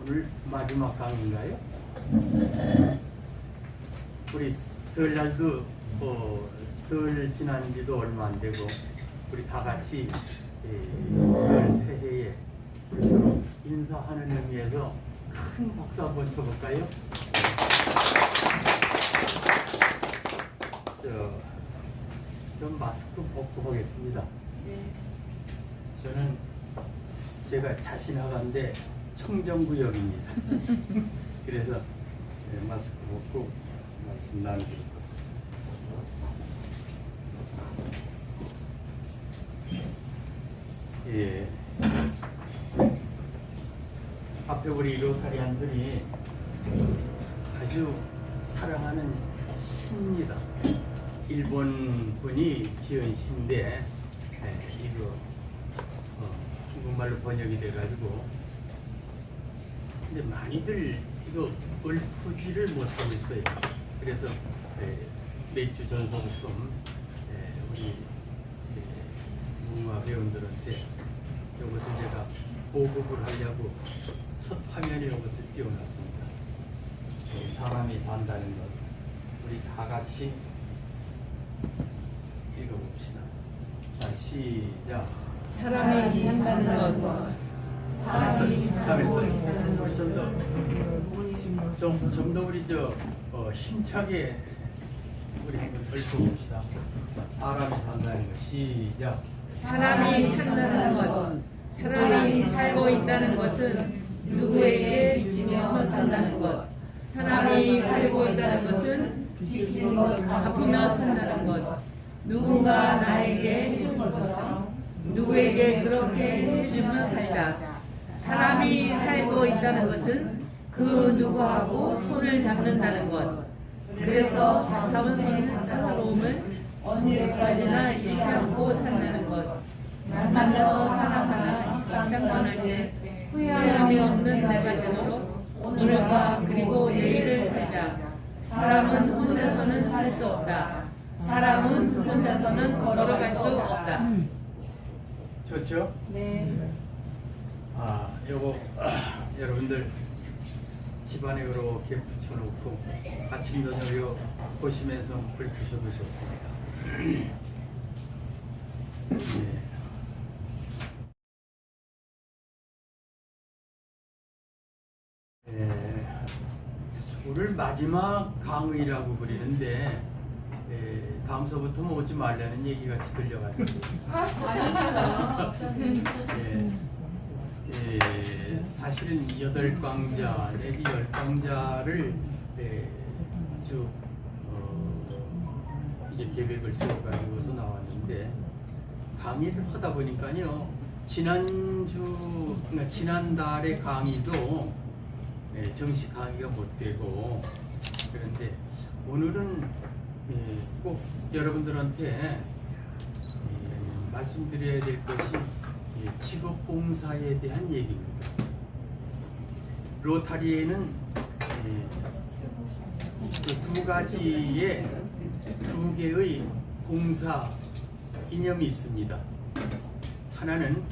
오늘 마지막 강의인가요? 우리 설날도 설 지난 지도 얼마 안 되고 우리 다 같이 설 새해에 우리 서로 인사하는 의미에서 큰 박수 한번 쳐볼까요? 좀 마스크 벗고 하겠습니다. 저는 제가 자신하간데 청정구역입니다. 그래서 마스크 벗고 말씀 나누도록 하겠습니다. 예. 앞에 우리 로타리안들이 아주 사랑하는 시입니다. 일본 분이 지은 시인데 이거 중국말로 번역이 돼가지고 근데 많이들 이거 읊지를 못하고 있어요. 그래서 몇 주 전서부터 우리 문화 배우들한테 이것을 제가 보급을 하려고 첫 화면에 이것을 띄워놨습니다. 사람이 산다는 것 우리 다 같이 읽어봅시다. 자, 시작. 사람이 산다는 것, 사람이 살고 있다는 우리 것, 좀 더 우리 힘차게 우리 한번 읊어봅시다. 사람이 산다는 것 시작. 사람이 산다는 것, 사람이 살고 있다는 것은 누구에게 비치며 산다는 것, 사람이 살고 있다는 것은 비친 것 갚으며 산다는 것, 누군가 나에게 해준 것처럼 누구에게 그렇게 해주면 살자. 사람이 살고 있다는 것은 그 누구하고 손을 잡는다는 것. 그래서 잡은 손은 사사로움을 언제까지나 잊지 않고 산다는 것. 만나서 사랑하나 당장 떠날 때 후회함이 없는 내가 되도록 오늘과 그리고 내일을 살자. 사람은 혼자서는 살 수 없다. 사람은 혼자서는 걸어갈 수 없다. 좋죠? 네. 요거 여러분들 집안에 이렇게 붙여놓고 아침 저녁 요 보시면서 불 켜셔도 좋습니다. 오늘 마지막 강의라고 부리는데 다음 서부터 뭐 오지 말라는 얘기 같이 들려가지고 사실은 8강좌 내지 10강좌를 쭉 이제 계획을 세워가지고서 나왔는데 강의를 하다 보니까요 그러니까 지난달의 강의도 정식 강의가 못 되고 그런데 오늘은 꼭 여러분들한테 말씀드려야 될 것이 직업봉사에 대한 얘기입니다. 로타리에는 두 가지의 두 개의 봉사 이념이 있습니다. 하나는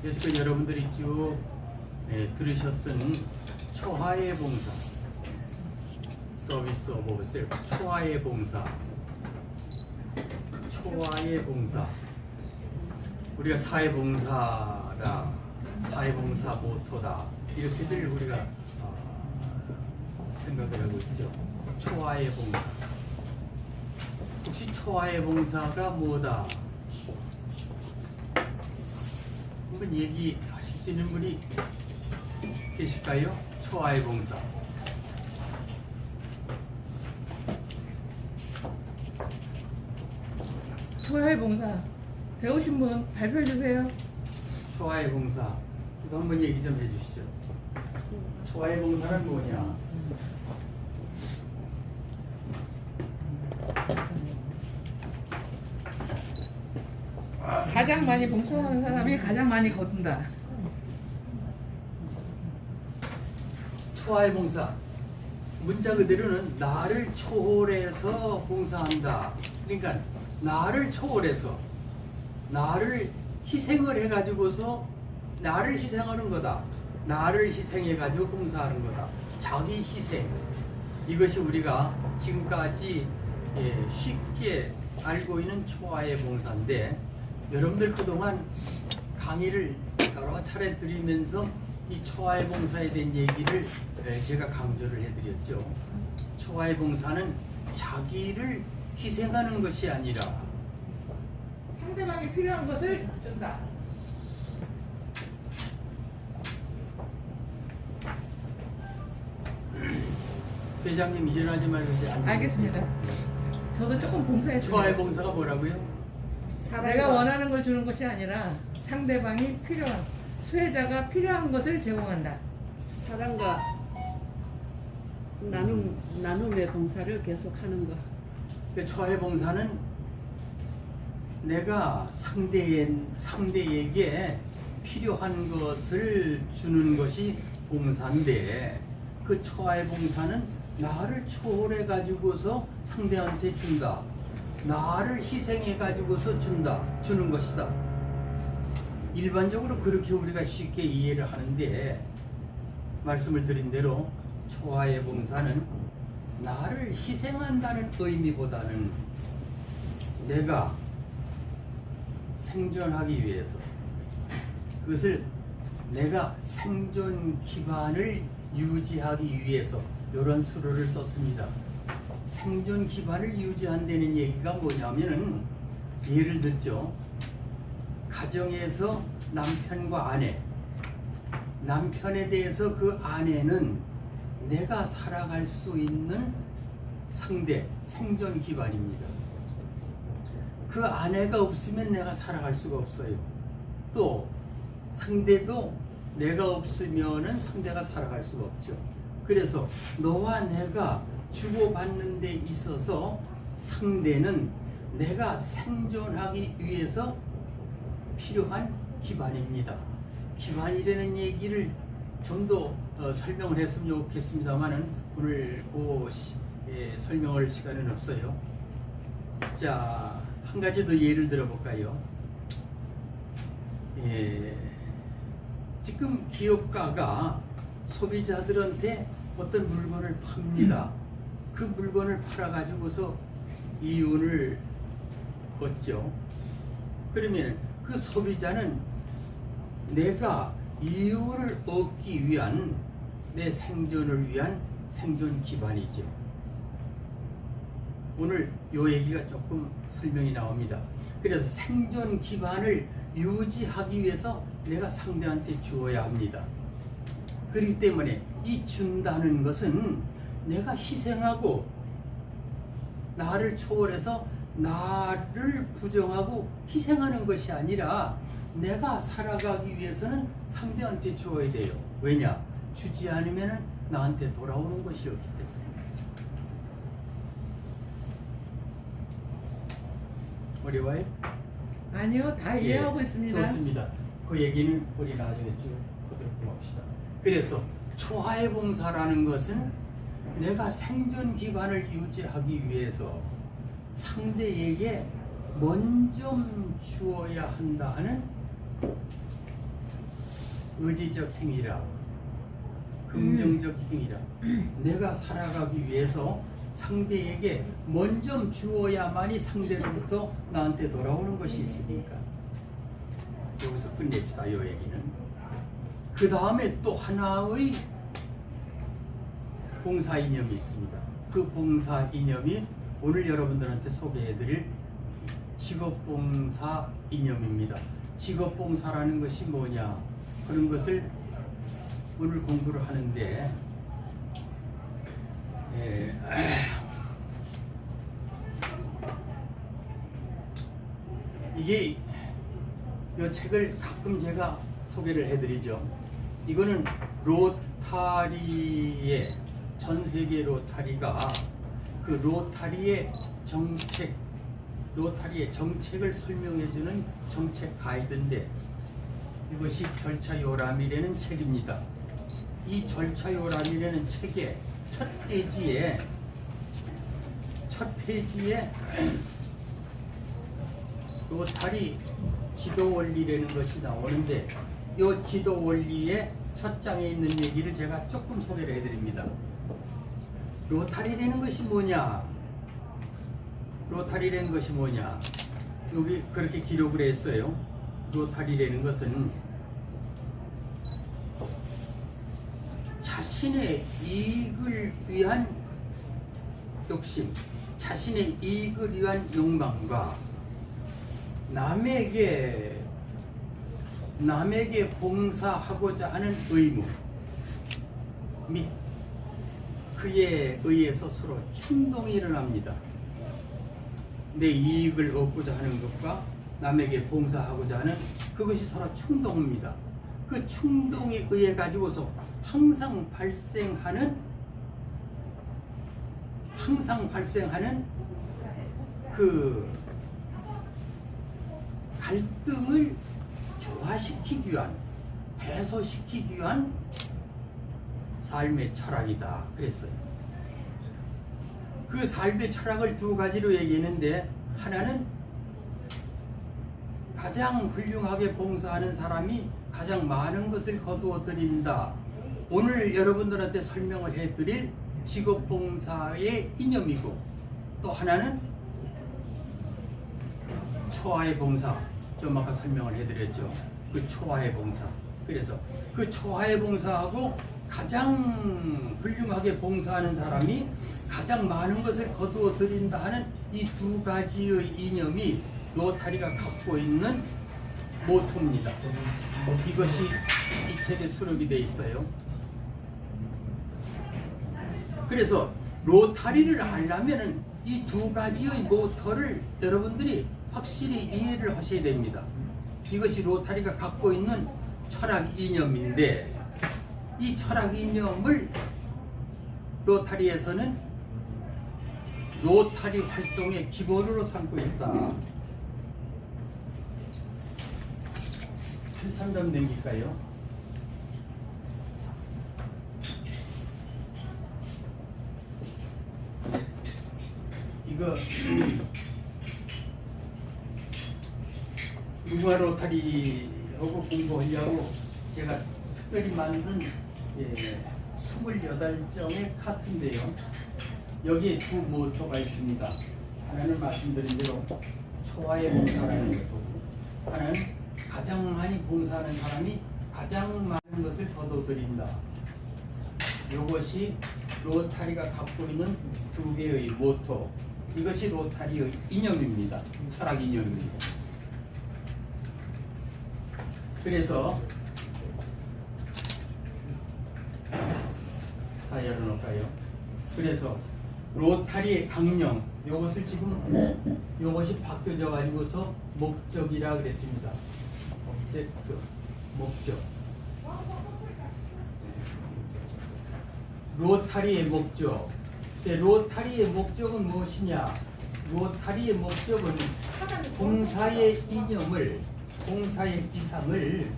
여지껏 여러분들이 쭉 들으셨던 초하의 봉사, 서비스 오브 셀프, 초하의 봉사, 초하의 봉사. 우리가 사회봉사다, 사회봉사 모토다 이렇게들 우리가 생각을 하고 있죠. 초하의 봉사. 혹시 초하의 봉사가 뭐다? 한번 얘기하실 수 있는 분이 계실까요? 초하의 봉사. 초하의 봉사 배우신 분 발표해 주세요. 초하의 봉사. 이거 한번 얘기 좀 해주시죠. 초하의 봉사는 뭐냐? 가장 많이 봉사하는 사람이 가장 많이 거둔다. 초하의 봉사. 문자 그대로는 나를 초월해서 봉사한다. 그러니까 나를 초월해서 나를 희생을 해가지고서 나를 희생하는 거다. 나를 희생해 가지고 봉사하는 거다. 자기 희생. 이것이 우리가 지금까지 쉽게 알고 있는 초아의 봉사인데, 여러분들 그동안 강의를 여러 차례 드리면서 이 초아의 봉사에 대한 얘기를 제가 강조를 해드렸죠. 초아의 봉사는 자기를 희생하는 것이 아니라 상대방이 필요한 것을 준다. 회장님 일어나지 말고 이제 앉으세요. 알겠습니다. 저도 조금 봉사해 초아의 줘요. 봉사가 뭐라고요? 내가 원하는 걸 주는 것이 아니라 상대방이 필요한, 수혜자가 필요한 것을 제공한다. 사랑과 나눔의 봉사를 계속하는 것. 초아의 봉사는 내가 상대에게 필요한 것을 주는 것이 봉사인데, 그 초아의 봉사는 나를 초월해 가지고서 상대한테 준다. 나를 희생해 가지고서 주는 것이다. 일반적으로 그렇게 우리가 쉽게 이해를 하는데, 말씀을 드린 대로 초아의 봉사는 나를 희생한다는 의미보다는 내가 생존하기 위해서, 그것을 내가 생존 기반을 유지하기 위해서 이런 수로를 썼습니다. 생존 기반을 유지한다는 얘기가 뭐냐면은, 예를 들죠. 가정에서 남편과 아내, 남편에 대해서 그 아내는 내가 살아갈 수 있는 상대, 생존 기반입니다. 그 아내가 없으면 내가 살아갈 수가 없어요. 또 상대도 내가 없으면은 상대가 살아갈 수가 없죠. 그래서 너와 내가 주고받는 데 있어서 상대는 내가 생존하기 위해서 필요한 기반입니다. 기반이라는 얘기를 좀 더 설명을 했으면 좋겠습니다만은 오늘 설명할 시간은 없어요. 자, 한 가지 더 예를 들어볼까요? 지금 기업가가 소비자들한테 어떤 물건을 팝니다. 그 물건을 팔아가지고서 이윤을 얻죠. 그러면 그 소비자는 내가 이윤을 얻기 위한, 내 생존을 위한 생존 기반이죠. 오늘 이 얘기가 조금 설명이 나옵니다. 그래서 생존 기반을 유지하기 위해서 내가 상대한테 주어야 합니다. 그렇기 때문에 이 준다는 것은 내가 희생하고 나를 초월해서 나를 부정하고 희생하는 것이 아니라, 내가 살아가기 위해서는 상대한테 주어야 돼요. 왜냐? 주지 않으면 나한테 돌아오는 것이었기 때문에. 어려워요? 아니요, 다 이해하고 예, 있습니다. 좋습니다. 그 얘기는 우리 나중에 쭉 듣고 봅시다. 그래서 초아의 봉사라는 것은 내가 생존 기반을 유지하기 위해서 상대에게 먼저 주어야 한다 하는 의지적 행위라, 긍정적 행위라. 내가 살아가기 위해서 상대에게 먼저 주어야만이 상대로부터 나한테 돌아오는 것이 있으니까. 여기서 끝냅시다, 이 얘기는. 그 다음에 또 하나의 봉사 이념이 있습니다. 그 봉사 이념이 오늘 여러분들한테 소개해드릴 직업봉사 이념입니다. 직업봉사라는 것이 뭐냐, 그런 것을 오늘 공부를 하는데, 이게 이 책을 가끔 제가 소개를 해드리죠. 이거는 로타리의, 전 세계 로타리가 그 로타리의 정책을 설명해주는 정책 가이드인데, 이것이 절차요람이라는 책입니다. 이 절차요람이라는 책의 첫 페이지에 로타리 지도 원리라는 것이 나오는데, 이 지도 원리의 첫 첫 장에 있는 얘기를 제가 조금 소개를 해드립니다. 로타리라는 것이 뭐냐? 로타리라는 것이 뭐냐? 여기 그렇게 기록을 했어요. 로타리라는 것은 자신의 이익을 위한 욕심, 자신의 이익을 위한 욕망과 남에게 봉사하고자 하는 의무 및 그에 의해서 서로 충동이 일어납니다. 내 이익을 얻고자 하는 것과 남에게 봉사하고자 하는 그것이 서로 충동입니다. 그 충동에 의해 가지고서 항상 발생하는 그 갈등을 조화시키기 위한, 해소시키기 위한 삶의 철학이다 그랬어요. 그 삶의 철학을 두 가지로 얘기했는데, 하나는 가장 훌륭하게 봉사하는 사람이 가장 많은 것을 거두어 드린다. 오늘 여러분들한테 설명을 해드릴 직업봉사의 이념이고, 또 하나는 초화의 봉사, 좀 아까 설명을 해드렸죠. 그 초화의 봉사. 그래서 그 초화의 봉사하고 가장 훌륭하게 봉사하는 사람이 가장 많은 것을 거두어 드린다 하는 이 두 가지의 이념이 로타리가 갖고 있는 모토입니다. 이것이 이 책에 수록이 되어 있어요. 그래서 로타리를 알려면 이 두 가지의 모토를 여러분들이 확실히 이해를 하셔야 됩니다. 이것이 로타리가 갖고 있는 철학 이념인데, 이 철학 이념을 로타리에서는 로타리 활동의 기본으로 삼고 있다. 한참 좀 넘길까요? 이거 누가 로타리하고 공부하려고 제가 특별히 만든 28장의 카트인데요. 여기에 두 모토가 있습니다. 하나는 말씀드린 대로 초화의 봉사라는 것이고, 하나는 가장 많이 봉사하는 사람이 가장 많은 것을 거둬들인다. 이것이 로타리가 갖고 있는 두 개의 모토, 이것이 로타리의 이념입니다. 철학 이념입니다. 그래서 다 열어놓을까요? 그래서 로타리의 강령, 이것을 지금 이것이 바뀌어져 가지고서 목적이라 그랬습니다. object, 목적. 로타리의 목적. 로타리의 목적은 무엇이냐? 로타리의 목적은 봉사의 이념을, 봉사의 이상을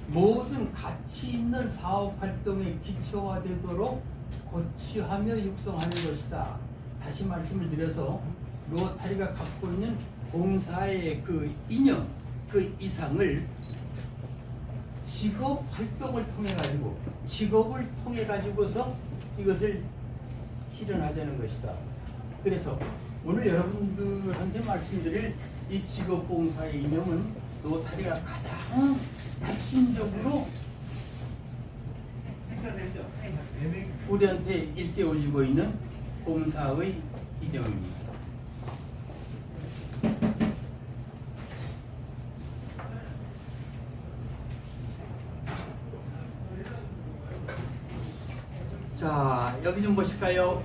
모든 가치 있는 사업 활동의 기초가 되도록 고취하며 육성하는 것이다. 다시 말씀을 드려서 로타리가 갖고 있는 봉사의 그 이념, 그 이상을 직업 활동을 통해 가지고, 직업을 통해 가지고서 이것을 실현하자는 것이다. 그래서 오늘 여러분들한테 말씀드릴 이 직업 봉사의 이념은 로타리가 가장 핵심적으로 우리한테 일깨워주고 있는 봉사의 이념입니다. 자, 여기 좀 보실까요?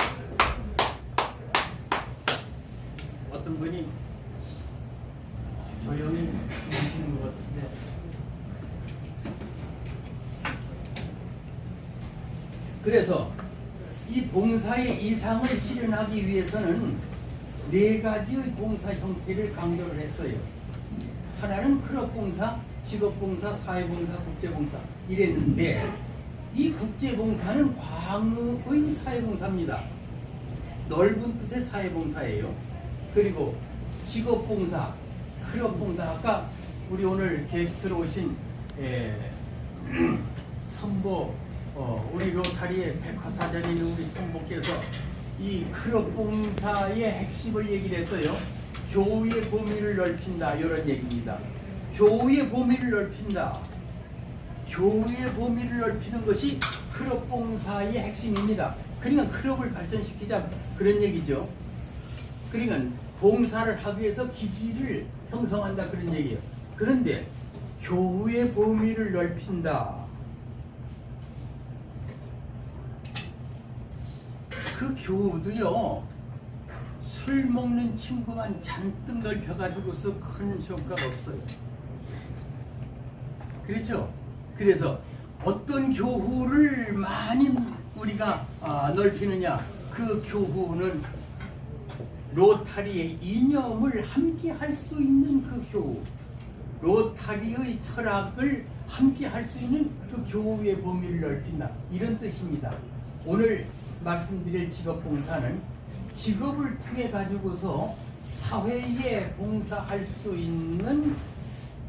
어떤 분이 조용히 주무시는 것 같은데, 그래서 이 봉사의 이상을 실현하기 위해서는 네 가지의 봉사 형태를 강조를 했어요. 하나는 클럽봉사, 직업봉사, 사회봉사, 국제봉사 이랬는데, 이 국제봉사는 광의의 사회봉사입니다. 넓은 뜻의 사회봉사예요. 그리고 직업봉사, 클럽봉사, 아까 우리 오늘 게스트로 오신 선보 우리 로타리의 백화사전에 있는 우리 선보께서 이 클럽 봉사의 핵심을 얘기를 했어요. 교우의 범위를 넓힌다 이런 얘기입니다. 교우의 범위를 넓힌다. 교우의 범위를 넓히는 것이 클럽 봉사의 핵심입니다. 그러니까 클럽을 발전시키자 그런 얘기죠. 그러니까 봉사를 하기 위해서 기지를 형성한다 그런 얘기예요. 그런데 교우의 범위를 넓힌다. 그 교우도요, 술 먹는 친구만 잔뜩 넓혀가지고서 큰 효과가 없어요. 그렇죠? 그래서 어떤 교우를 많이 우리가 넓히느냐, 그 교우는 로타리의 이념을 함께 할 수 있는 그 교우, 로타리의 철학을 함께 할 수 있는 그 교우의 범위를 넓힌다 이런 뜻입니다. 오늘 말씀드릴 직업봉사는 직업을 통해 가지고서 사회에 봉사할 수 있는,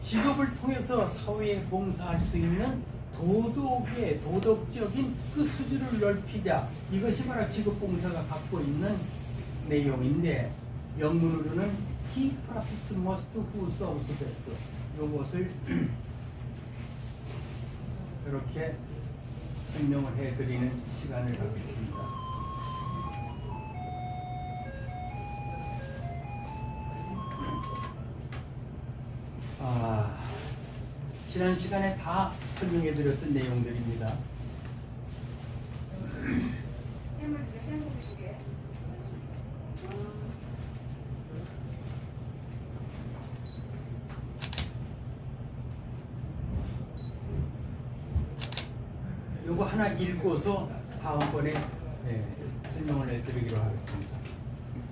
직업을 통해서 사회에 봉사할 수 있는 도덕의 도덕적인 그 수준을 넓히자, 이것이 바로 직업봉사가 갖고 있는 내용인데, 영문으로는 He profits most who serves best, 이것을 이렇게 설명을 해드리는 시간을 갖겠습니다. 지난 시간에 다 설명해드렸던 내용들입니다. 요거 하나 읽고서 다음번에 설명을 해드리기로 하겠습니다.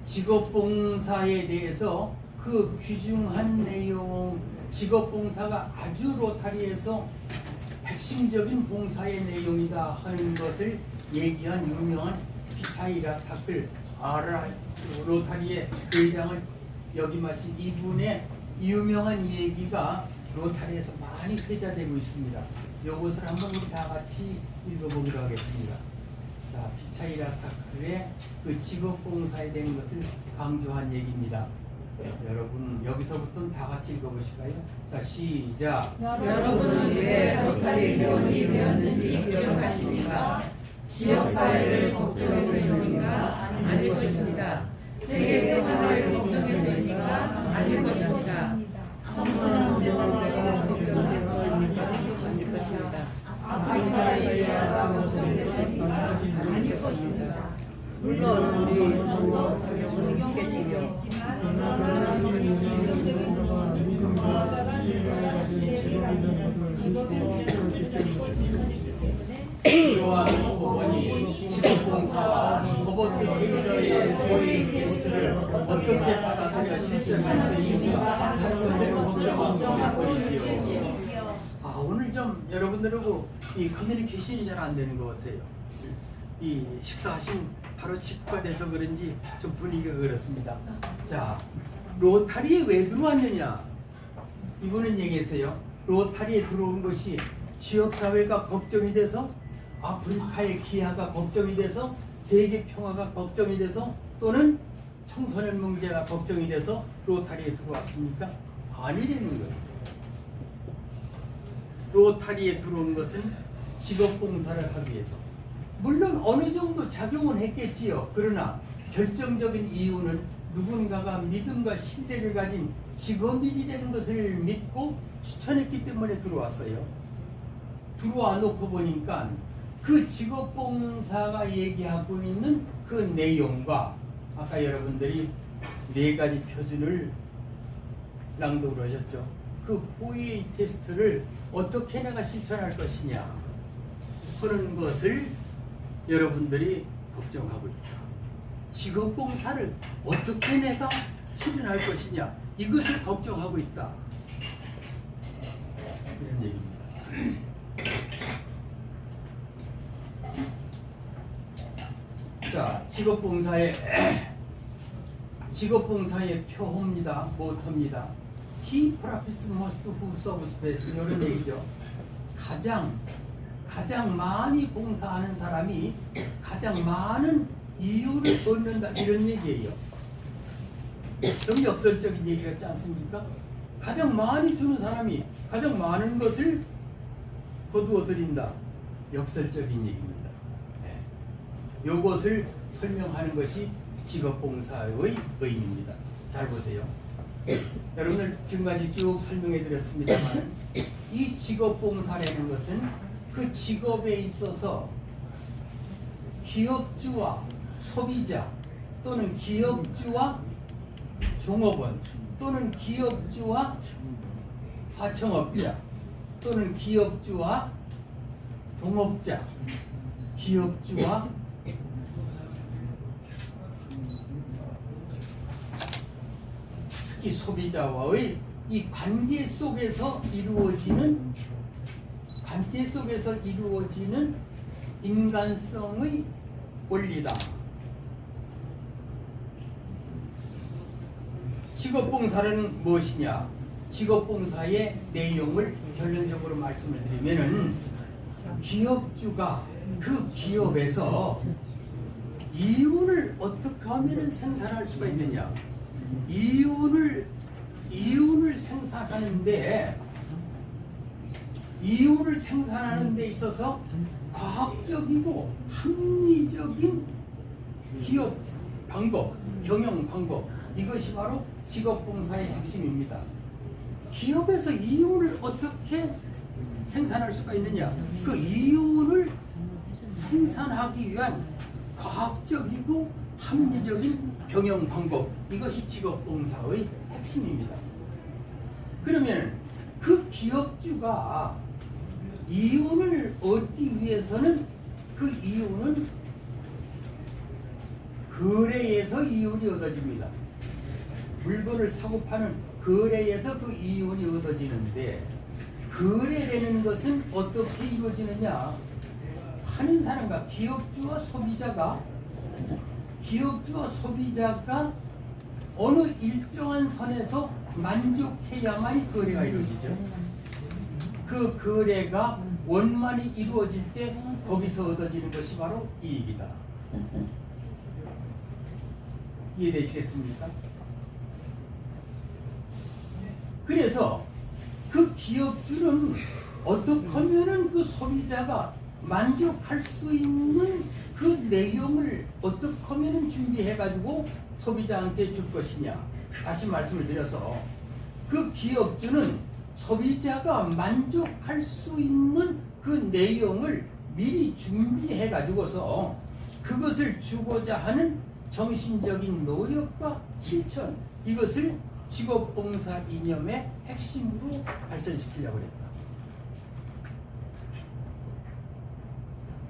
직업봉사에 대해서 그 귀중한 내용, 직업봉사가 아주 로타리에서 핵심적인 봉사의 내용이다 하는 것을 얘기한 유명한 피차이라 타클 로타리의 회장을 역임하신 이분의 유명한 얘기가 로타리에서 많이 회자되고 있습니다. 이것을 한번 우리 다 같이 읽어보기로 하겠습니다. 자, 피차이라 타클의 그 직업봉사에 대한 것을 강조한 얘기입니다. 여러분 여기서부터 다 같이 읽어보실까요? 자, 시작. 여러분은 왜 로타리 회원이 되었는지 기억하십니까? 지역사회를 걱정해서입니까? 아닐 것입니다. 세계 평화를 걱정해서입니까? 아닐 것입니다. 청소년 문제가 걱정돼서입니까? 아닐 것입니다. 아프리카의 이해가 걱정돼서입니까? 아닐 것입니다. 물론 우리 정도 적용했겠지요. 또한 후보원이 직업봉사와 로버트 힐러의 모의 게스트를 어떻게 받아들여 실천할 수 있는가 할 것을 걱정하고 있지요. 오늘 좀 여러분들하고 이 커뮤니케이션이 잘 안 되는 것 같아요. 이 식사하신 바로 직후가 돼서 그런지 좀 분위기가 그렇습니다. 자, 로타리에 왜 들어왔느냐? 이분은 얘기했어요. 로타리에 들어온 것이 지역사회가 걱정이 돼서, 아프리카의 기아가 걱정이 돼서, 세계 평화가 걱정이 돼서, 또는 청소년 문제가 걱정이 돼서 로타리에 들어왔습니까? 아니라는 거예요. 로타리에 들어온 것은 직업봉사를 하기 위해서. 물론 어느 정도 작용은 했겠지요. 그러나 결정적인 이유는 누군가가 믿음과 신뢰를 가진 직업인이라는 것을 믿고 추천했기 때문에 들어왔어요. 들어와 놓고 보니까 그 직업봉사가 얘기하고 있는 그 내용과 아까 여러분들이 4가지 표준을 낭독을 하셨죠. 그 포이에이 테스트를 어떻게 내가 실천할 것이냐 하는 것을 여러분들이 걱정하고 있다. 직업봉사를 어떻게 내가 실현할 것이냐, 이것을 걱정하고 있다. 이런 얘기입니다. 자, 직업봉사의 표호입니다. 모토입니다. He profits most who serves best. 이런 얘기죠. 가장 가장 많이 봉사하는 사람이 가장 많은 이윤을 얻는다, 이런 얘기예요. 좀 역설적인 얘기 같지 않습니까? 가장 많이 주는 사람이 가장 많은 것을 거두어 드린다. 역설적인 얘기입니다. 네. 이것을 설명하는 것이 직업봉사의 의미입니다. 잘 보세요. 여러분들 지금까지 쭉 설명해 드렸습니다만, 이 직업봉사라는 것은 그 직업에 있어서 기업주와 소비자 또는 기업주와 종업원 또는 기업주와 하청업자 또는 기업주와 동업자, 기업주와 특히 소비자와의 이 관계 속에서 이루어지는 인간성의 원리다. 직업봉사는 무엇이냐? 직업봉사의 내용을 결론적으로 말씀을 드리면은, 기업주가 그 기업에서 이윤을 어떻게 하면 생산할 수가 있느냐? 이윤을 생산하는 데 있어서 과학적이고 합리적인 기업 방법, 경영 방법, 이것이 바로 직업봉사의 핵심입니다. 기업에서 이윤을 어떻게 생산할 수가 있느냐? 그 이윤을 생산하기 위한 과학적이고 합리적인 경영 방법, 이것이 직업봉사의 핵심입니다. 그러면 그 기업주가 이윤을 얻기 위해서는 그 이윤은 거래에서 이윤이 얻어집니다. 물건을 사고 파는 거래에서 그 이윤이 얻어지는데, 거래라는 것은 어떻게 이루어지느냐? 파는 사람과 기업주와 소비자가 어느 일정한 선에서 만족해야만 거래가 이루어지죠. 그 거래가 원만히 이루어질 때 거기서 얻어지는 것이 바로 이익이다. 이해되시겠습니까? 그래서 그 기업주는 어떻게 하면은 그 소비자가 만족할 수 있는 그 내용을 어떻게 하면은 준비해가지고 소비자한테 줄 것이냐. 다시 말씀을 드려서, 그 기업주는 소비자가 만족할 수 있는 그 내용을 미리 준비해가지고서 그것을 주고자 하는 정신적인 노력과 실천, 이것을 직업봉사 이념의 핵심으로 발전시키려고 했다.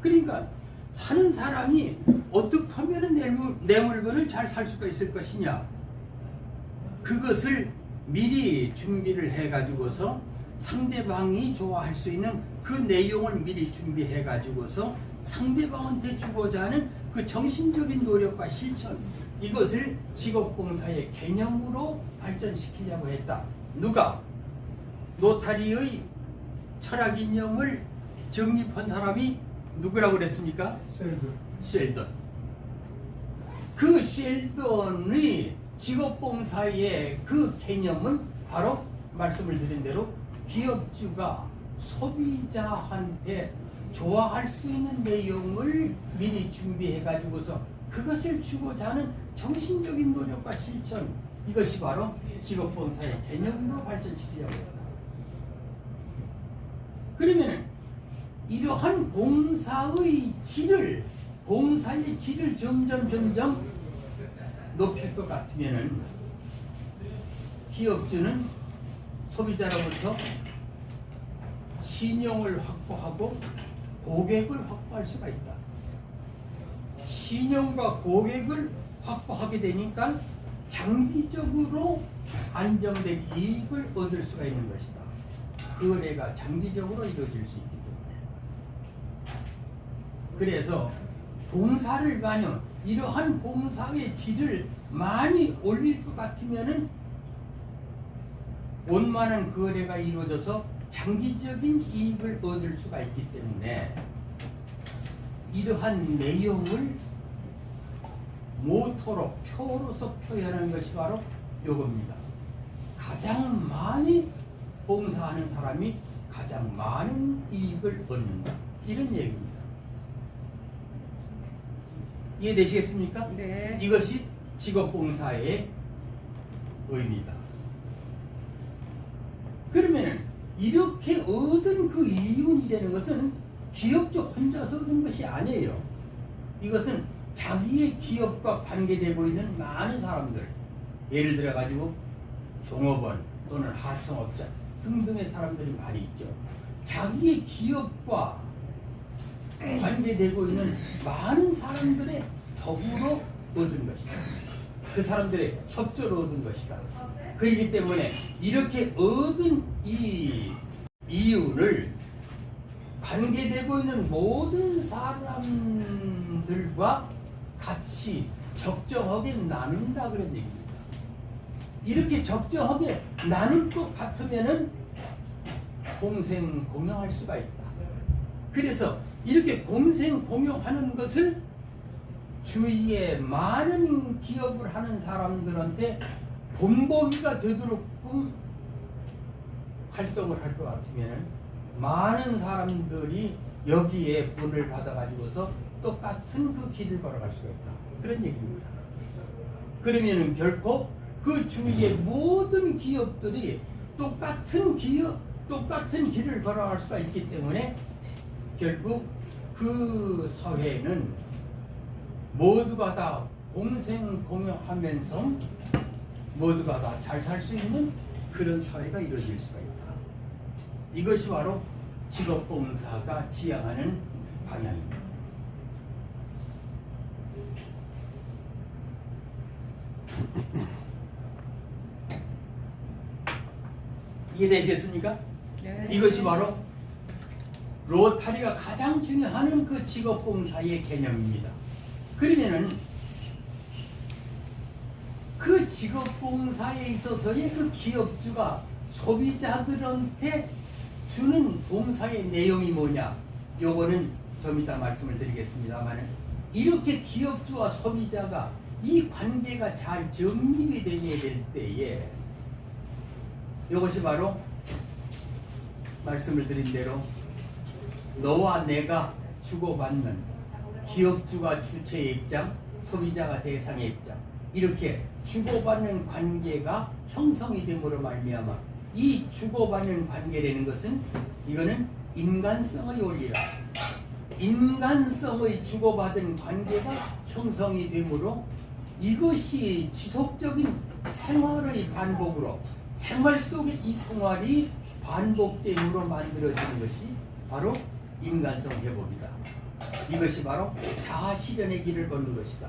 그러니까 사는 사람이 어떻게 하면 내 물건을 잘 살 수가 있을 것이냐, 그것을 미리 준비를 해가지고서 상대방이 좋아할 수 있는 그 내용을 미리 준비해가지고서 상대방한테 주고자 하는 그 정신적인 노력과 실천, 이것을 직업봉사의 개념으로 발전시키려고 했다. 누가? 노타리의 철학 이념을 정립한 사람이 누구라고 그랬습니까? 쉘던. 그 쉘던의 직업봉사의 그 개념은 바로 말씀을 드린 대로 기업주가 소비자한테 좋아할 수 있는 내용을 미리 준비해 가지고서 그것을 주고자 하는 정신적인 노력과 실천, 이것이 바로 직업봉사의 개념으로 발전시키려고 합니다. 그러면 이러한 봉사의 질을 점점 높일 것 같으면은 기업주는 소비자로부터 신용을 확보하고 고객을 확보할 수가 있다. 신용과 고객을 확보하게 되니까 장기적으로 안정된 이익을 얻을 수가 있는 것이다. 거래가 장기적으로 이루어질 수 있기 때문에. 그래서 봉사를 많이, 이러한 봉사의 질을 많이 올릴 것 같으면은 원만한 거래가 이루어져서 장기적인 이익을 얻을 수가 있기 때문에 이러한 내용을 모토로 표로서 표현하는 것이 바로 요겁니다. 가장 많이 봉사하는 사람이 가장 많은 이익을 얻는다. 이런 얘기입니다. 이해되시겠습니까? 네. 이것이 직업봉사의 의미다. 그러면 이렇게 얻은 그 이윤이라는 것은 기업주 혼자서 얻은 것이 아니에요. 이것은 자기의 기업과 관계되고 있는 많은 사람들, 예를 들어 가지고 종업원 또는 하청업자 등등의 사람들이 많이 있죠. 자기의 기업과 관계되고 있는 많은 사람들의 덕으로 얻은 것이다. 그 사람들의 협조로 얻은 것이다. 그렇기 때문에 이렇게 얻은 이 이윤을 관계되고 있는 모든 사람들과 같이 적정하게 나눈다 그런 얘기입니다. 이렇게 적정하게 나눌 것 같으면은 공생 공용할 수가 있다. 그래서 이렇게 공생 공용하는 것을 주위에 많은 기업을 하는 사람들한테 본보기가 되도록끔 활동을 할 것 같으면 많은 사람들이 여기에 본을 받아가지고서 똑같은 그 길을 걸어갈 수가 있다. 그런 얘기입니다. 그러면은 결코 그 주위의 모든 기업들이 똑같은 길을 걸어갈 수가 있기 때문에 결국 그 사회는 모두가 다 공생공용하면서 모두가 다 잘 살 수 있는 그런 사회가 이루어질 수가 있다. 이것이 바로 직업봉사가 지향하는 방향입니다. 이해되시겠습니까? 네. 이것이 바로 로타리가 가장 중요한 그 직업봉사의 개념입니다. 그러면은 그 직업봉사에 있어서의 그 기업주가 소비자들한테 주는 봉사의 내용이 뭐냐? 요거는 좀 이따 말씀을 드리겠습니다만 이렇게 기업주와 소비자가 이 관계가 잘 정립이 되게 될 때에 이것이 바로 말씀을 드린 대로 너와 내가 주고받는 기업주가 주체의 입장, 소비자가 대상의 입장 이렇게 주고받는 관계가 형성이 됨으로 말미암아 이 주고받는 관계라는 것은 이거는 인간성의 원리라 인간성의 주고받은 관계가 형성이 되므로 이것이 지속적인 생활의 반복으로 생활 속에 이 생활이 반복됨으로 만들어지는 것이 바로 인간성 회복이다. 이것이 바로 자아실현의 길을 걷는 것이다.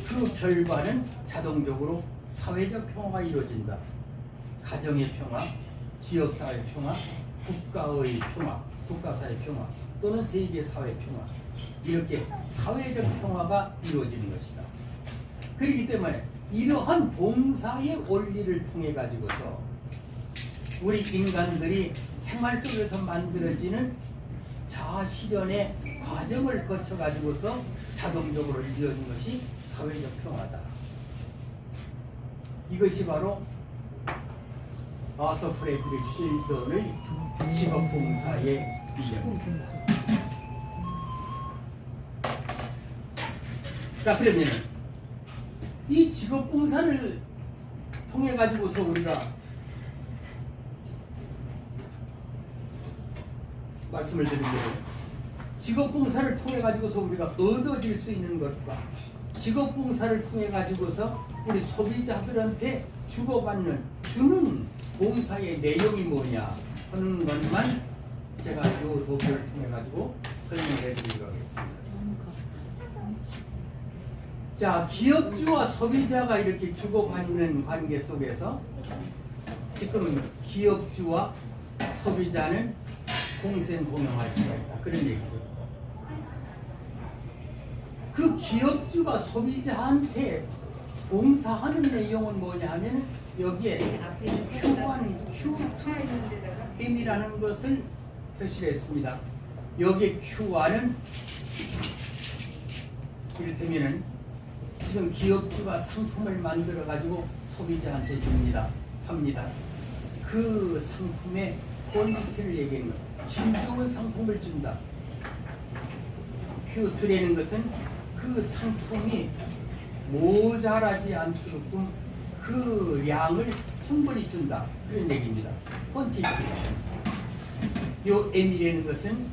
그 결과는 자동적으로 사회적 평화가 이루어진다. 가정의 평화, 지역사회 평화, 국가의 평화, 국가사회 평화 또는 세계사회 평화 이렇게 사회적 평화가 이루어지는 것이다. 그렇기 때문에 이러한 봉사의 원리를 통해 가지고서 우리 인간들이 생활 속에서 만들어지는 자아실현의 과정을 거쳐 가지고서 자동적으로 이루어진 것이 사회적 평화다. 이것이 바로 아서 프레드릭 쉴던의 직업봉사의 이념입니다. 자, 그러면 이 직업봉사를 통해 가지고서 우리가 말씀을 드린 대로 직업봉사를 통해 가지고서 우리가 얻어질 수 있는 것과 직업봉사를 통해 가지고서 우리 소비자들한테 주는 봉사의 내용이 뭐냐 하는 것만 제가 이 도표를 통해 가지고 설명해 드리도록 하겠습니다. 자, 기업주와 소비자가 이렇게 주고받는 관계 속에서 지금 기업주와 소비자는 공생공용할 수가 있다. 그런 얘기죠. 그 기업주가 소비자한테 봉사하는 내용은 뭐냐 하면 여기에 Q2M이라는 것을 표시를 했습니다. 여기 Q와는 이를테면은 지금 기업주가 상품을 만들어 가지고 소비자한테 팝니다. 그 상품의 퀄리티를 얘기하는 거예요. 질 좋은 상품을 준다. Q2라는 것은 그 상품이 모자라지 않도록 그 양을 충분히 준다. 그런 얘기입니다. 퀄리티. 요 M이라는 것은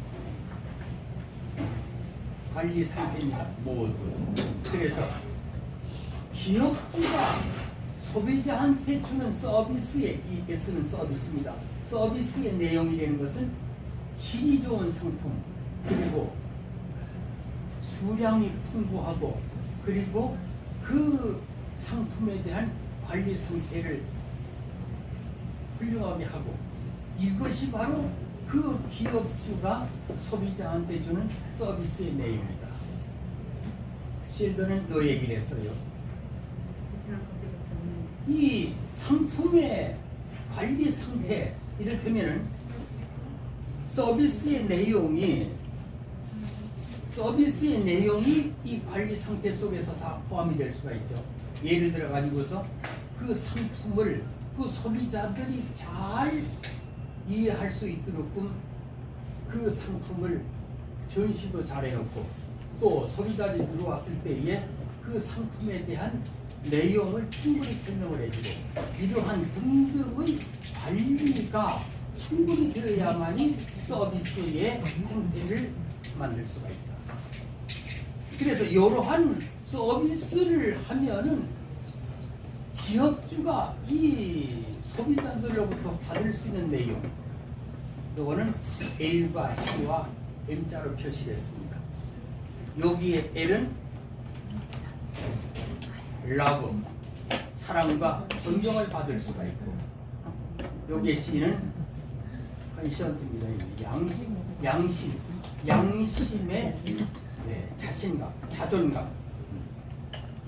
관리 상태입니다. 모두. 그래서 기업주가 소비자한테 주는 서비스의 이 S는 서비스입니다. 서비스의 내용이라는 것은 질이 좋은 상품, 그리고 수량이 풍부하고, 그리고 그 상품에 대한 관리 상태를 훌륭하게 하고, 이것이 바로 그 기업주가 소비자한테 주는 서비스의 내용이다. 쉘더는 요 얘기를 했어요. 이 상품의 관리 상태, 이를테면은 서비스의 내용이 이 관리 상태 속에서 다 포함이 될 수가 있죠. 예를 들어 가지고서 그 상품을 그 소비자들이 잘 이해할 수 있도록 그 상품을 전시도 잘 해놓고, 또 소비자들이 들어왔을 때에 그 상품에 대한 내용을 충분히 설명을 해주고, 이러한 등등의 관리가 충분히 되어야만이 서비스의 형태를 만들 수가 있다. 그래서 이러한 서비스를 하면은 기업주가 이 소비자들로부터 받을 수 있는 내용, 이거는 L과 C와 M자로 표시했습니다. 여기에 L은 러브, 사랑과 존경을 받을 수가 있고, 여기에 C는 컨션트입니다. 양심의 자신감, 자존감.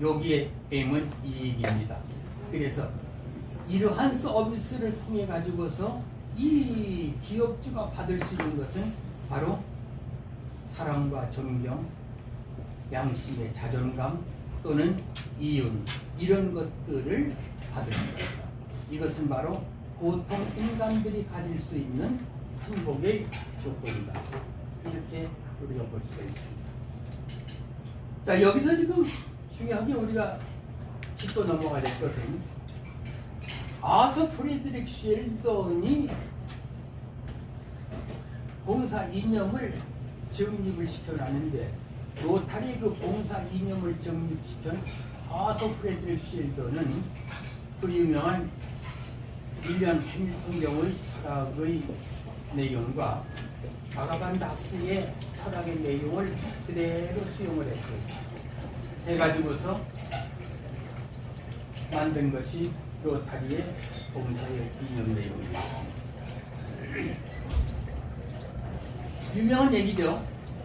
여기에 M은 이익입니다. 그래서 이러한 서비스를 통해 가지고서 이 기업주가 받을 수 있는 것은 바로 사랑과 존경, 양심의 자존감, 또는 이윤, 이런 것들을 받을 수가 있다. 이것은 바로 보통 인간들이 가질 수 있는 행복의 조건이다. 이렇게 우리가 볼 수가 있습니다. 자, 여기서 지금 중요하게 우리가 짚고 넘어가야 될 것은, 아서 프레드릭 쉘던이 봉사 이념을 정립을 시켜놨는데, 로타리 그 봉사 이념을 정립시킨 아서 프레드릭 쉘던은 그 유명한 윌리엄 해밀턴경의 철학의 내용과 바가반 다스의 철학의 내용을 그대로 수용을 했어요. 해가지고서 만든 것이 로타리의 봉사의 이념 내용입니다. 유명한 얘기죠.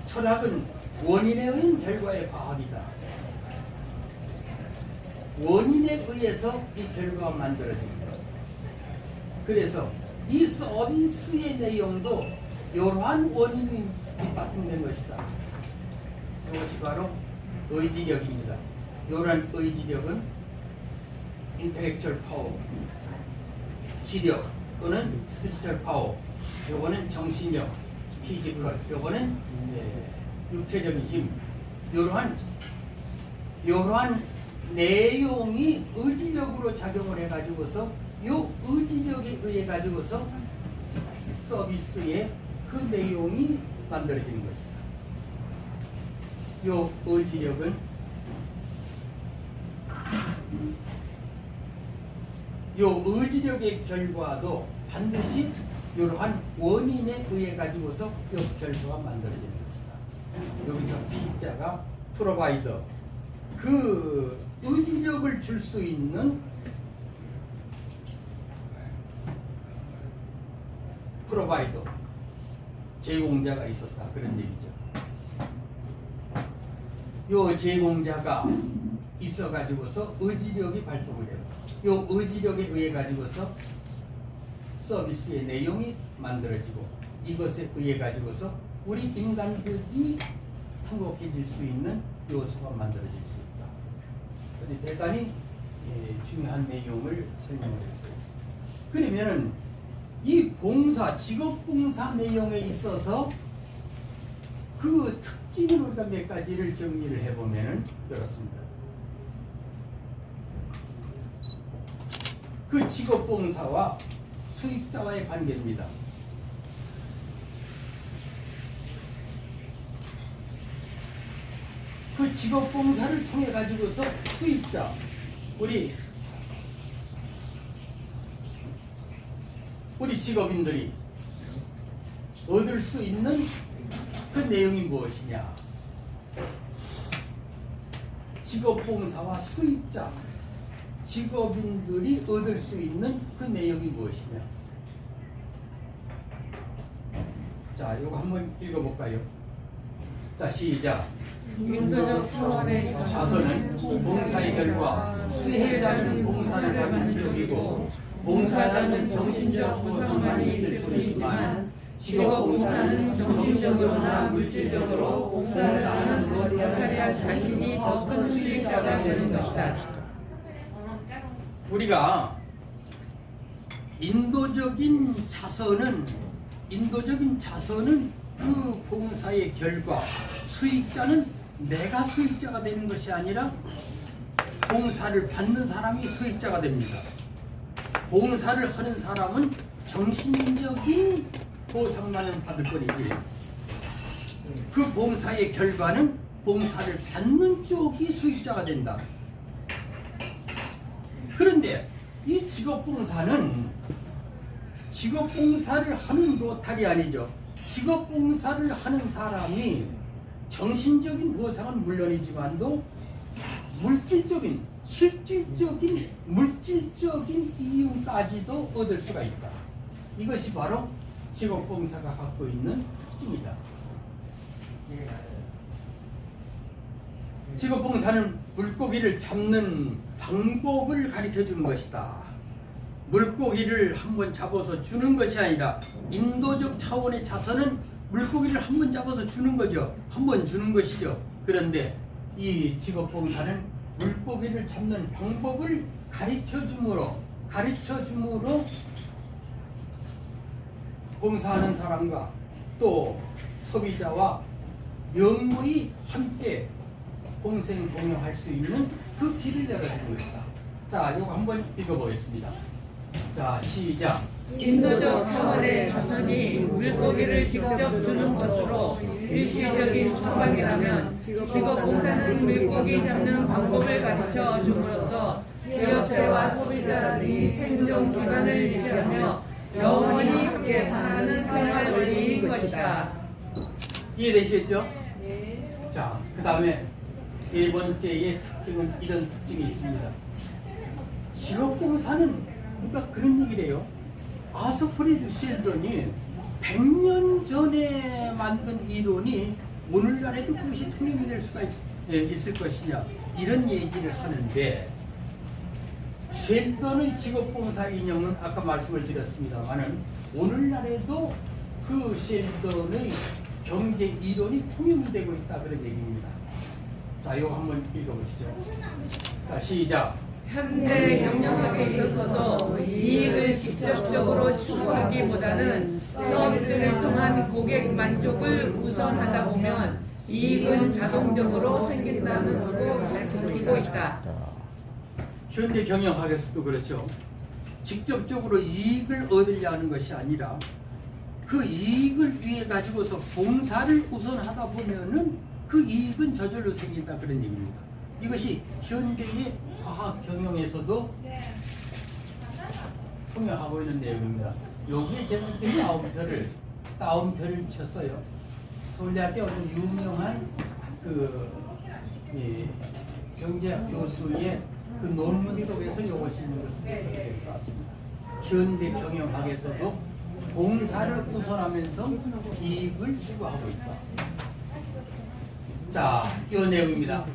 철학은 원인에 의한 결과의 과학이다. 원인에 의해서 이 결과가 만들어집니다. 그래서 이 서비스의 내용도 이러한 원인이 밑바탕된 것이다. 이것이 바로 의지력입니다. 이러한 의지력은 인텔렉츄얼 파워, 지력 또는 스피리추얼 파워, 요거는 정신력, 피지컬, 요거는 육체적인 힘, 이러한 내용이 의지력으로 작용을 해가지고서 요 의지력에 의해 가지고서 서비스의 그 내용이 만들어지는 것이다. 요 의지력은 요 의지력의 결과도 반드시 이러한 원인에 의해 가지고서 요 결과가 만들어지는 것이다. 여기서 P자가 프로바이더, 그 의지력을 줄 수 있는 프로바이더, 제공자가 있었다, 그런 얘기죠. 요 제공자가 있어 가지고서 의지력이 발동을 해요. 요 의지력에 의해 가지고서 서비스의 내용이 만들어지고 이것에 의해 가지고서 우리 인간들이 행복해질 수 있는 요소가 만들어질 수 있다. 그래서 대단히 중요한 내용을 설명을 했어요. 그러면은 이 봉사, 직업봉사 내용에 있어서 그 특징을 우리가 몇 가지를 정리를 해보면은 이렇습니다. 그 직업봉사와 수익자와의 관계입니다. 그 직업봉사를 통해 가지고서 수익자, 우리 직업인들이 얻을 수 있는 그 내용이 무엇이냐? 직업봉사와 수익자, 직업인들이 얻을 수 있는 그 내용이 무엇이냐? 자, 이거 한번 읽어볼까요? 자, 시작. 인도적 차원의 자선은 봉사의 결과, 수혜자는 봉사를 받는 쪽이고 봉사자는 정신적 보상만이 있을 뿐이지만 직업봉사는 정신적으로나 물질적으로 봉사를 하는 것보다 자신이 더 큰 수익자가 되는 것이다. 우리가 인도적인 자선은 그 봉사의 결과, 수익자는 내가 수익자가 되는 것이 아니라 봉사를 받는 사람이 수익자가 됩니다. 봉사를 하는 사람은 정신적인 보상만은 받을 뿐이지 그 봉사의 결과는 봉사를 받는 쪽이 수익자가 된다. 그런데 이 직업봉사를 하는 노탈이 아니죠. 직업봉사를 하는 사람이 정신적인 보상은 물론이지만도 실질적인 물질적인 이윤까지도 얻을 수가 있다. 이것이 바로 직업봉사가 갖고 있는 특징이다. 직업봉사는 물고기를 잡는 방법을 가르쳐 주는 것이다. 물고기를 한번 잡아서 주는 것이 아니라 인도적 차원의 자선은 물고기를 한번 잡아서 주는 거죠. 한번 주는 것이죠. 그런데 이 직업봉사는 물고기를 잡는 방법을 가르쳐 줌으로 봉사하는 사람과 또 소비자와 영무히 함께 공생공용할 수 있는 그 길을 열어주는 것이다. 자, 이거 한번 읽어보겠습니다. 자, 시작. 인도적 차원의 자선이 물고기를 직접 주는 것으로 일시적인 처방이라면 직업봉사는 물고기 잡는 방법을 가르쳐 줌으로써 기업체와 소비자들이 생존 기반을 유지하며 영원히 함께 사는 생활 원리인 것이다. 이해되시겠죠? 자, 그 다음에 세 번째의 특징은 이런 특징이 있습니다. 직업봉사는 누가 그런 얘기를 해요. 아서프리드 쉘던이 100년 전에 만든 이론이 오늘날에도 그것이 통용이 될 수가 있을 것이냐 이런 얘기를 하는데 쉘던의 직업봉사 이념은 아까 말씀을 드렸습니다만은 오늘날에도 그 쉘던의 경제 이론이 통용이 되고 있다 그런 얘기입니다. 자, 이거 한번 읽어보시죠. 자, 시작. 현대 경영학에 있어서도 이익을 직접적으로 추구하기보다는 서비스를 통한 고객 만족을 우선하다 보면 이익은 자동적으로 생긴다는 것으로 가르치고 있다. 현대 경영학에서도 그렇죠. 직접적으로 이익을 얻으려 하는 것이 아니라 그 이익을 위해 가지고서 봉사를 우선하다 보면은 그 이익은 저절로 생긴다 그런 얘기입니다. 이것이 현대의 과학 경영에서도 통용하고 있는 내용입니다. 여기에 제가 다운표를 쳤어요. 서울대학교 어떤 유명한 경제학 교수의 그 논문 속에서 이것이 있는 것을 될 것 같습니다. 현대 경영학에서도 봉사를 우선하면서 이익을 추구하고 있다. 자, 이 내용입니다.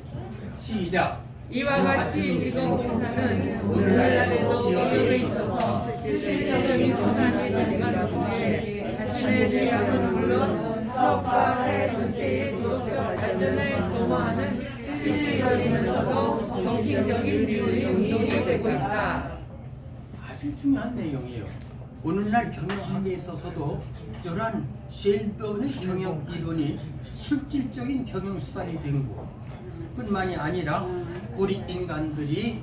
시작. 이와 같이 직업봉사는 오늘날에도 기업에 있어서 실질적인 봉사의 일환 동시에 자신의 제약은 물론 사업과 사회 전체의 도덕적 발전을 도모하는 실질적이면서도 정신적인 비율의 운동이 되고 있다. 아주 중요한 내용이에요. 오늘날 경영학에 있어서도 이러한 쉘던의 경영 이론이 실질적인 경영 수단이 된 것뿐만이 아니라 우리 인간들이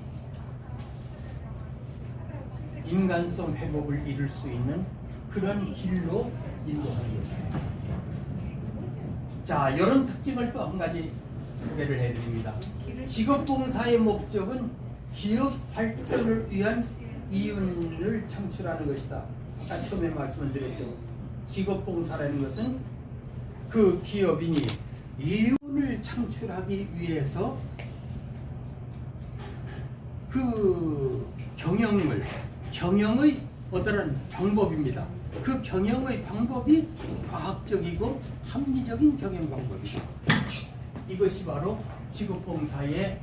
인간성 회복을 이룰 수 있는 그런 길로 인도하는 것입니다. 자, 이런 특징을 또 한 가지 소개를 해드립니다. 직업봉사의 목적은 기업 발전을 위한 이윤을 창출하는 것이다. 아까 처음에 말씀을 드렸죠. 직업봉사라는 것은 그 기업인이 이윤을 창출하기 위해서 그 경영의 어떠한 방법입니다. 그 경영의 방법이 과학적이고 합리적인 경영 방법이다. 이것이 바로 직업봉사의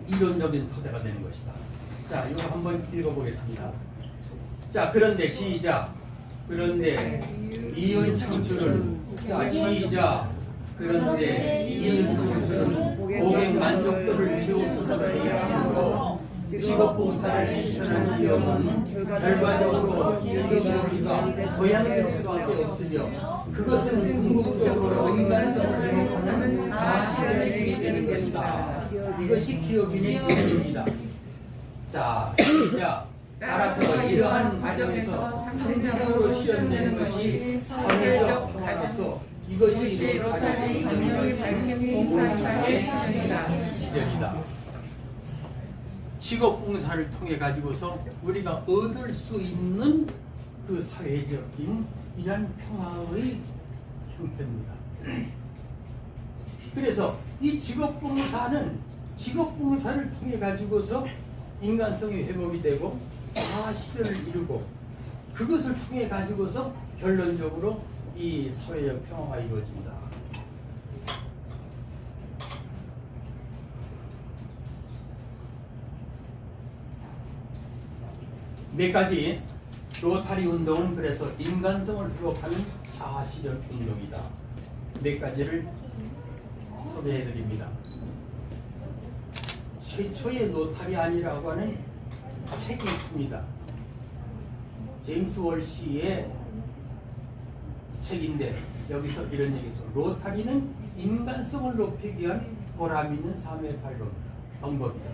이론적인 토대가 되는 것이다. 자, 이거 한번 읽어보겠습니다. 자, 그런데 시작. 그런데 이윤 창출은, 자, 시작. 그런데 이윤 창출은 고객 만족도를 채우소서가 해야 하고 직업봉사를 실천한 기업은 결과적으로 기업의 우리가 소양될 수밖에 없으며 그것은 궁극적으로 인간성을 회복하는 자아실현이 되는 것이다. 이것이 기업인의 이론입니다. 자, 따라서 이러한 과정에서 상징적으로 실현되는 것이 사회적 발전소, 이것이 로타리 경영을 밝히는 봉사의 실현이다. 직업봉사를 통해 가지고서 우리가 얻을 수 있는 그 사회적인 이러한 평화의 형태입니다. 그래서 이 직업봉사를 통해 가지고서 인간성이 회복이 되고 자아실현을 이루고 그것을 통해 가지고서 결론적으로 이 사회적 평화가 이루어진다. 몇 가지 로타리 운동은 그래서 인간성을 회복하는 자아실현 운동이다. 몇 가지를 소개해 드립니다. 최초의 로타리안이라고 하는 책이 있습니다. 제임스 월시의 책인데 여기서 이런 얘기죠. 로타리는 인간성을 높이기 위한 보람 있는 삶의 방법이다.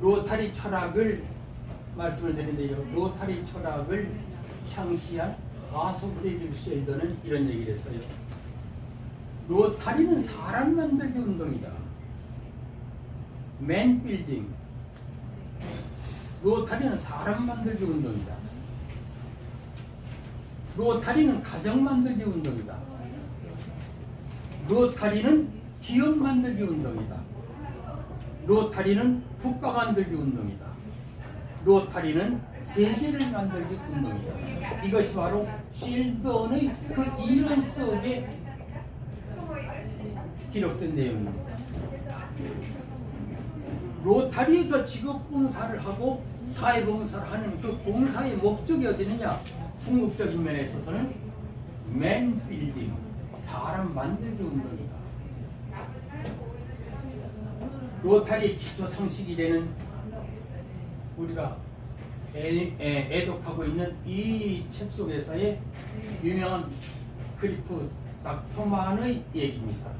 로타리 철학을 말씀을 드리는데요. 로타리 철학을 창시한 아소프리드 쉘던은 이런 얘기를 했어요. 로타리는 사람 만들기 운동이다. 맨 빌딩. 로타리는 사람 만들기 운동이다. 로타리는 가정 만들기 운동이다. 로타리는 기업 만들기 운동이다. 로타리는 국가 만들기 운동이다. 로타리는 세계를 만들기 운동이다. 이것이 바로 쉘던의 그 이론 속에 기록된 내용입니다. 로타리에서 직업봉사를 하고 사회봉사를 하는 그 봉사의 목적이 어디 있느냐? 궁극적인 면에 있어서는 맨 빌딩, 사람 만들기 운동이다. 로타리 기초 상식이라는 우리가 애독하고 있는 이 책 속에서의 유명한 그리프 닥터만의 얘기입니다.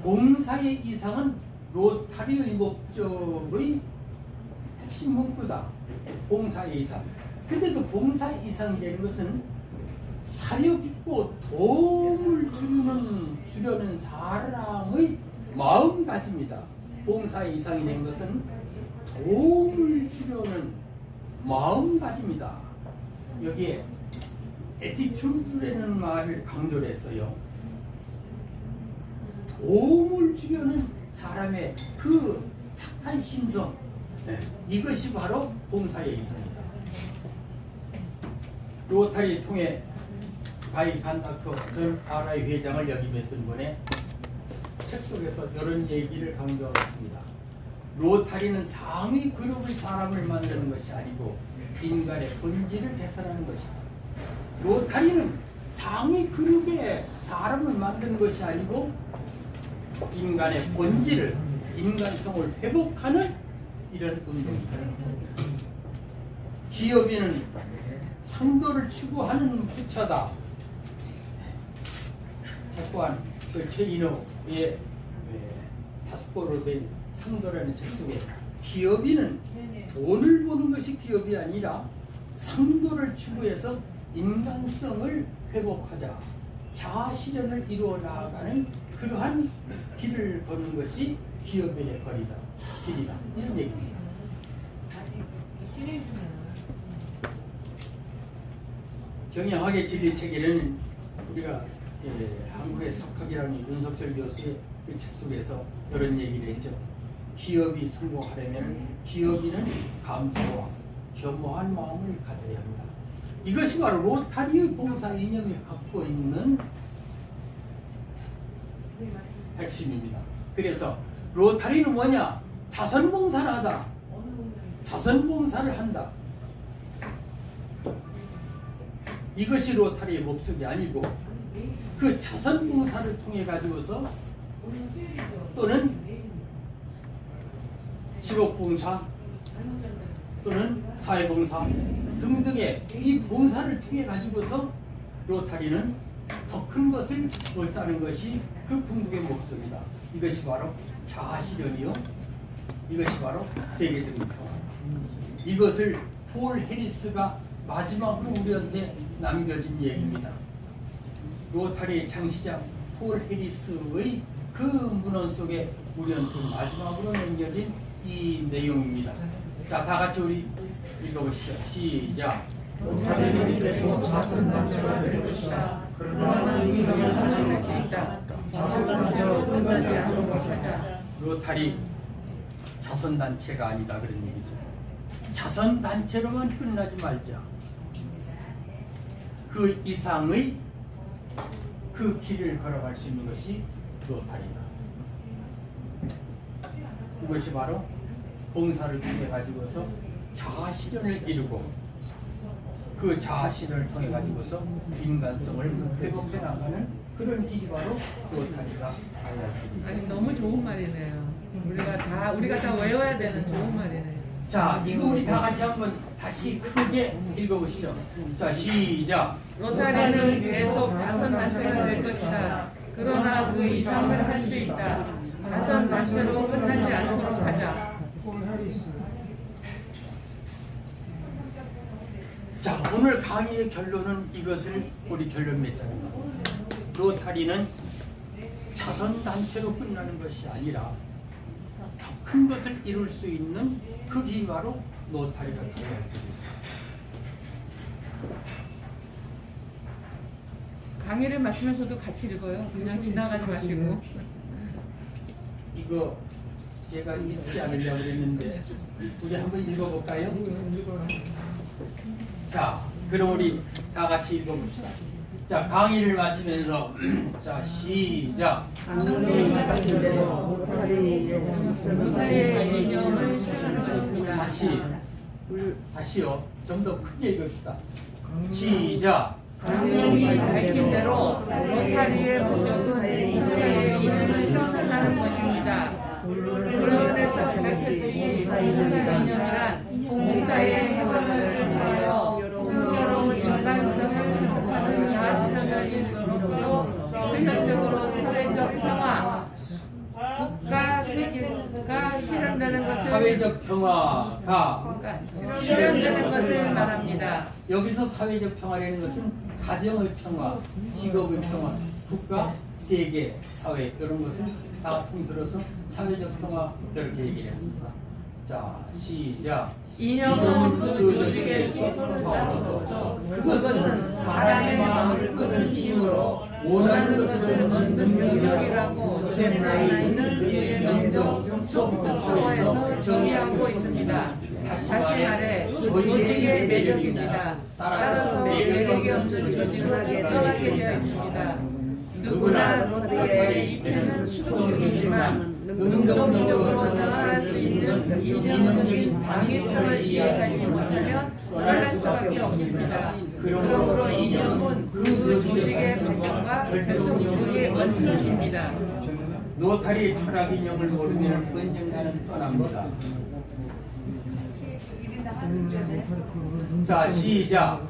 봉사의 이상은 로타리의 목적의 핵심 문구다. 봉사의 이상. 근데 그 봉사의 이상이라는 것은 사력 있고 도움을 주려는 사람의 마음가짐이다. 봉사의 이상이라는 것은 도움을 주려는 마음가짐이다. 여기에 에티튜드라는 말을 강조를 했어요. 도움을 주려는 사람의 그 착한 심성, 이것이 바로 봉사의 이상이다. 로타리 통해 가입한 전 RI 회장을 역임했던 분의 책 속에서 이런 얘기를 강조하고 있습니다. 로타리는 상위 그룹의 사람을 만드는 것이 아니고 인간의 본질을 개선하는 것이다. 로타리는 상위 그룹의 사람을 만드는 것이 아니고 인간의 본질을, 인간성을 회복하는 이런 운동이다. 기업인은 상도를 추구하는 부처다. 또한 그 최인호의 5권으로 된 상도라는 책 속에 기업인은 돈을 버는 것이 기업이 아니라 상도를 추구해서 인간성을 회복하자, 자아실현을 이루어 나아가는 그러한 길을 걷는 것이 기업인의 길이다. 이런 얘기입니다. 경영학의 진리체계는 우리가 한국의 석학이라는 윤석철 교수의 그 책 속에서 이런 얘기를 했죠. 기업이 성공하려면 기업인은 감사와 겸허한 마음을 가져야 한다. 이것이 바로 로타리의 봉사 이념이 갖고 있는 핵심입니다. 그래서 로타리는 뭐냐? 자선봉사를 하다. 자선봉사를 한다. 이것이 로타리의 목적이 아니고 그 자선봉사를 통해 가지고서 또는 직업봉사 또는 사회봉사 등등의 이 봉사를 통해 가지고서 로타리는 더 큰 것을 얻자는 것이 그 궁극의 목적이다. 이것이 바로 자아실현이요. 이것이 바로 세계적인 평화. 이것을 폴 해리스가 마지막으로 우리한테 남겨진 얘기입니다. 로타리의 창시자 폴 해리스의 그 문헌 속에 우리한테 마지막으로 남겨진 이 내용입니다. 자, 다 같이 우리 읽어보시죠. 시작. 로타리는 계속 자선단체가 될 것이다. 그러나 이성을 할수 있다. 자선단체로 끝나지 않도록 하자. 로타리 자선단체가 아니다 그런 얘기죠. 자선단체로만 끝나지 말자. 그 이상의 그 길을 걸어갈 수 있는 것이 로타리다. 이것이 바로 봉사를 통해 가지고서 자아실현을 이루고 그 자아실현을 통해 가지고서 인간성을 회복해 나가는 그런 길이 바로 로타리가 아니야. 아니 너무 좋은 말이네요. 우리가 다 외워야 되는 좋은 말이네요. 자, 이거 우리 다 같이 한번 다시 크게 읽어보시죠. 자, 시작. 로타리는 계속 자선단체가 될 것이다. 그러나 그 이상을 할 수 있다. 자선단체로 끝나지 않도록 하자. 자, 오늘 강의의 결론은 이것을 우리 결론 맺자는 겁니다. 로타리는 자선단체로 끝나는 것이 아니라 더 큰 것을 이룰 수 있는 그 길이 바로 로타리가 되어야 됩니다. 강의를 마치면서도 같이 읽어요. 그냥 지나가지 마시고. 이거 제가 읽지 않으려고 그랬는데 우리 한번 읽어볼까요? 자, 그럼 우리 다 같이 읽어봅시다. 자, 강의를 마치면서 자, 시작. 강의를 마친 대로 로타리의 로타리의 이념을 실현하겠습니다. 다시요. 좀 더 크게 읽읍시다. 시작. 강령이 밝힌 대로 로타리의 목적은 봉사의 이념을 실현하는 것입니다. 그래서 밝혔듯이 봉사의 이념이란 봉사의 생활을 위하여 풍요로운 인간성을 회복하는 자아실현을 이루므로 현실적으로 사회적 평화, 국가 세계가 실현되는 것을 사회적 평화가 실현되는 것을 말합니다. 여기서 사회적 평화라는 것은 가정의 평화, 직업의 평화, 국가, 세계, 사회 이런 것을 다 통틀어서 사회적 평화 이렇게 얘기를 했습니다. 자, 시작. 이념은 그 조직의 소속으로서 그것은 사람의 마음을 끄는 힘으로 원하는 것을 얻는 능력이라고 조셉 라인은 그의 명종 소프트파워에서 정의하고 있습니다. 다시 말해 조직의 매력입니다. 따라서 매력이 없는 조직은 떠나게 되어 있습니다. 누구나 로타리의 입회는 수동적이지만 능동적으로 전환할 수 있는 이념적인 당위성을 이해하지 못하면 떠날 수밖에 없습니다. 그러므로 이념은 그 조직의 발전과 결속력의 원천입니다. 로타리의 철학 이념을 모르면 언젠가는 떠납니다. 자, 시작.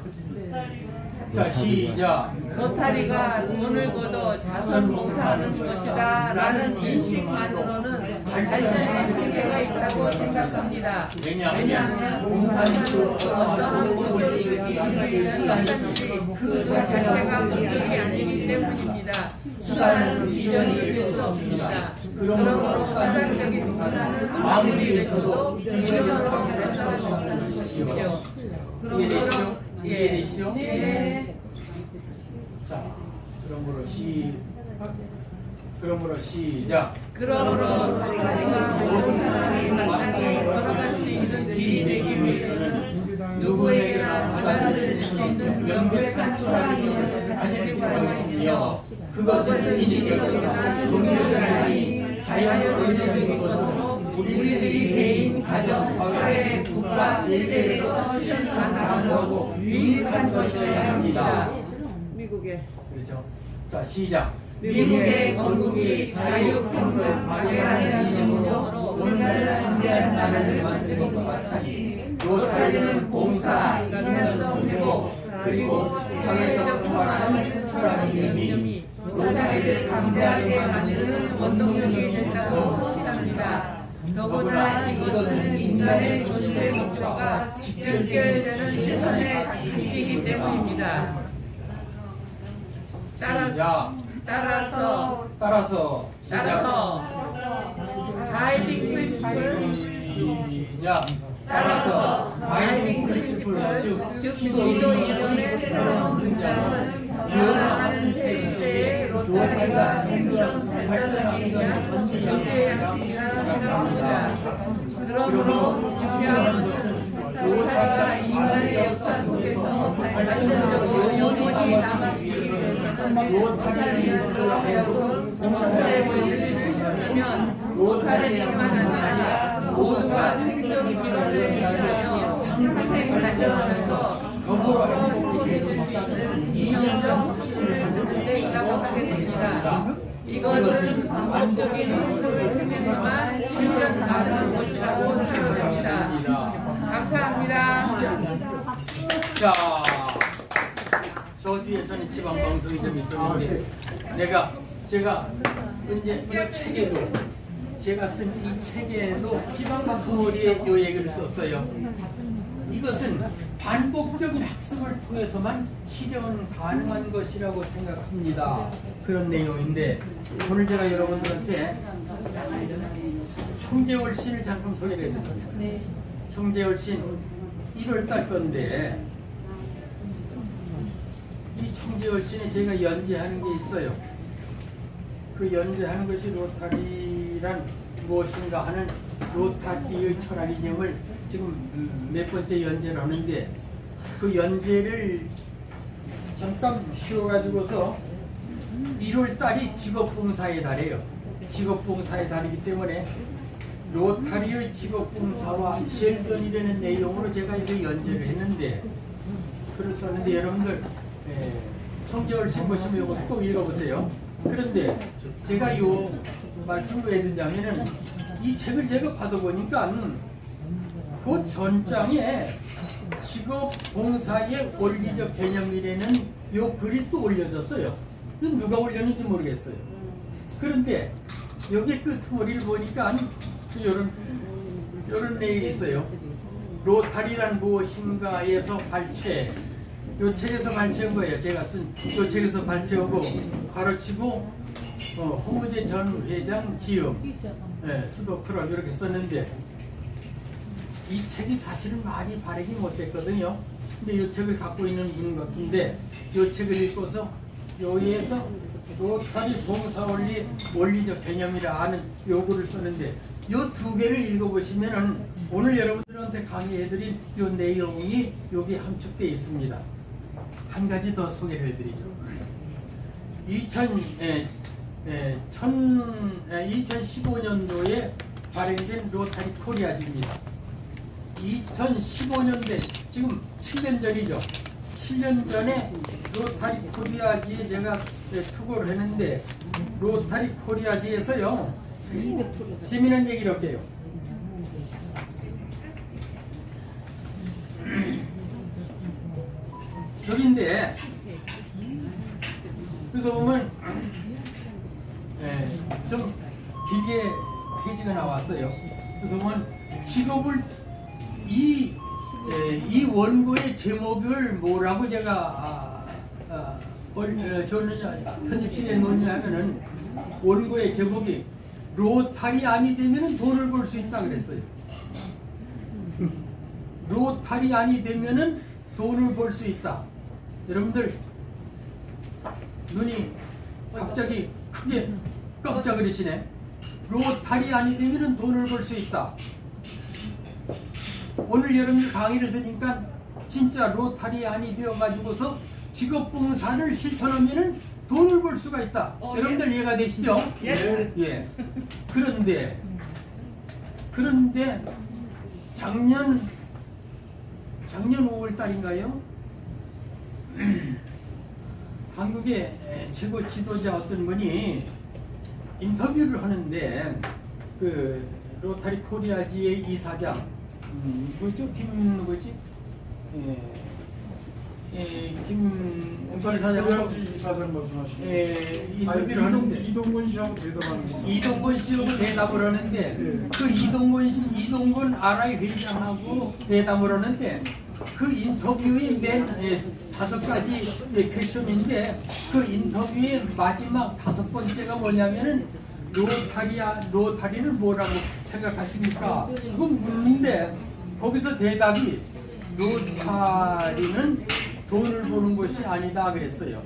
자, 시작. 로타리가 돈을 걷어 자선 봉사하는 것이다 라는 인식만으로는 발전의 한계가 있다고 생각합니다. 왜냐하면 봉사는 어떠한 목적을 이루기 위한 그 자체가 목적이 아니기 때문입니다. 수단은 비전이 될 수 없습니다. 그러므로 수단적인 봉사는 아무리 외쳐도 비전으로 발전할 수 없다는 것이죠. 이해되시죠? 이해되시죠? 네. 자, 그러므로 시작. 그러므로 로타리가 모든 사람이 마땅히 걸어갈 수 있는 길이 되기 위해서는 누구에게나 받아들일 수 있는 명백한 철학을 가지기 바라겠으며 그것은 인위적이나 종교적이 아닌 자연의적인 것으로 우리들이 개인, 가정, 사회, 국가, 세계에서 실천하고 유익한 것이어야 합니다. 미국의 그렇죠? 자, 시작. 미국의 건국이 자유평등 발전하는 이념으로 오늘날 현대한 나라를 만드는 것과 같이 로타리는 봉사, 인간성 회복, 그리고 사회적 통합하는 철학 이념이 로타리를 강대하게 만드는 원동력이 된다고 확신합니다. 더구나 이것은 인간의 존재 목적과 직결되는 최선의 가치이기 때문입니다. 따라서 가이딩 프린시플 따라서 가이딩 프린시플 즉 지도 이전의 새로운 등장은 변화하는 새 시대의 로타리가 생존 발전하기 위한 존재 양식이라 생각합니다. 그러므로 중요한 것은 로타리가 인간의 역사 속에서 발전적으로 영원히 남아있기 위해서는 로타리를 하여금 봉사의 원리를 실천하면 로타리뿐만 아니라 모두가 생존 기반을 지키며 상생 발전하면서 더불어 행복해질 수 있는 이념적 확신을 갖는 데 있다고 하게 됩니다. 이것은 반복적인 연습을 통해서만 실현 가능한 것이라고 생각됩니다. 감사합니다. 자, 저 뒤에서는 지방 방송이 좀 있었는데 제가 이제 이 책에도 제가 쓴 이 책에도 지방 방송어리에 이 얘기를 썼어요. 이것은 반복적인 학습을 통해서만 실현 가능한 것이라고 생각합니다. 그런 내용인데 오늘 제가 여러분들한테 청재월신을 잠깐 소개를 해드렸습니다. 청재월신 1월달 건데 이 청재월신에 제가 연재하는 게 있어요. 그 연재하는 것이 로타리란 무엇인가 하는 로타리의 철학 이념을 지금 몇 번째 연재를 하는데 그 연재를 잠깐 쉬어가지고서 1월달이 직업봉사의 달이에요. 직업봉사의 달이기 때문에 로타리의 직업봉사와 쉘던이라는 내용으로 제가 이제 연재를 했는데 글을 썼는데 여러분들 청재월신 보시면 이거 꼭 읽어보세요. 그런데 제가 이 말씀을 왜 드냐면은 이 책을 제가 받아보니까 그 전장에 직업봉사의 원리적 개념이라는 요 글이 또 올려졌어요. 이건 누가 올렸는지 모르겠어요. 그런데 여기 끄트머리를 보니까 이런 내용이 있어요. 로타리란 무엇인가에서 발췌. 요 책에서 발췌한 거예요. 제가 쓴 요 책에서 발췌하고 가르치고 홍우재 전 회장 지음, 수도 크롤 이렇게 썼는데 이 책이 사실은 많이 바르기 못했거든요. 근데 이 책을 갖고 있는 분 같은데 이 책을 읽고서 여기에서 로타리 봉사원리 원리적 개념이라 하는 요구를 쓰는데 요 두 개를 읽어보시면은 오늘 여러분들한테 강의해드린 요 내용이 여기 함축되어 있습니다. 한 가지 더 소개를 해드리죠. 2015년도에 발행된 로타리 코리아지입니다. 2015년대 지금 7년 전이죠. 7년 전에 로타리 코리아지에 제가 투고를 했는데 로타리 코리아지에서요 재미난 얘기 이렇게 해요. 여기인데 그래서 보면 좀 길게 페이지가 나왔어요. 그래서 보면 직업을 이 원고의 제목을 뭐라고 제가 저는 편집실에 놓냐 하면은 원고의 제목이 로타리 아니 되면은 돈을 벌 수 있다 그랬어요. 로타리 아니 되면은 돈을 벌 수 있다. 여러분들 눈이 갑자기 크게 깜짝거리시네. 로타리 아니 되면은 돈을 벌 수 있다. 오늘 여러분들 강의를 들으니까 진짜 로타리 아니 되어 가지고서 직업봉사를 실천하면은 돈을 벌 수가 있다. 여러분들 이해가 되시죠? 예스. 예. 그런데 작년 5월 달인가요? 한국의 최고 지도자 어떤 분이 인터뷰를 하는데 그 로타리 코리아지의 이사장 뭐죠? 누구지? 김 이사장하고 이사장 말씀하시죠. 인터뷰를 하는데 이동건 씨하고 대답하는 거. 이동건 씨하고 대답을 하는데 그 이동건 RI 회장하고 대답을 하는데 그 인터뷰의 맨 5가지 퀘션인데 그 인터뷰의 마지막 5번째가 뭐냐면은 로타리를 뭐라고 생각하십니까? 그건 묻는데 거기서 대답이 로타리는 돈을 버는 것이 아니다 그랬어요.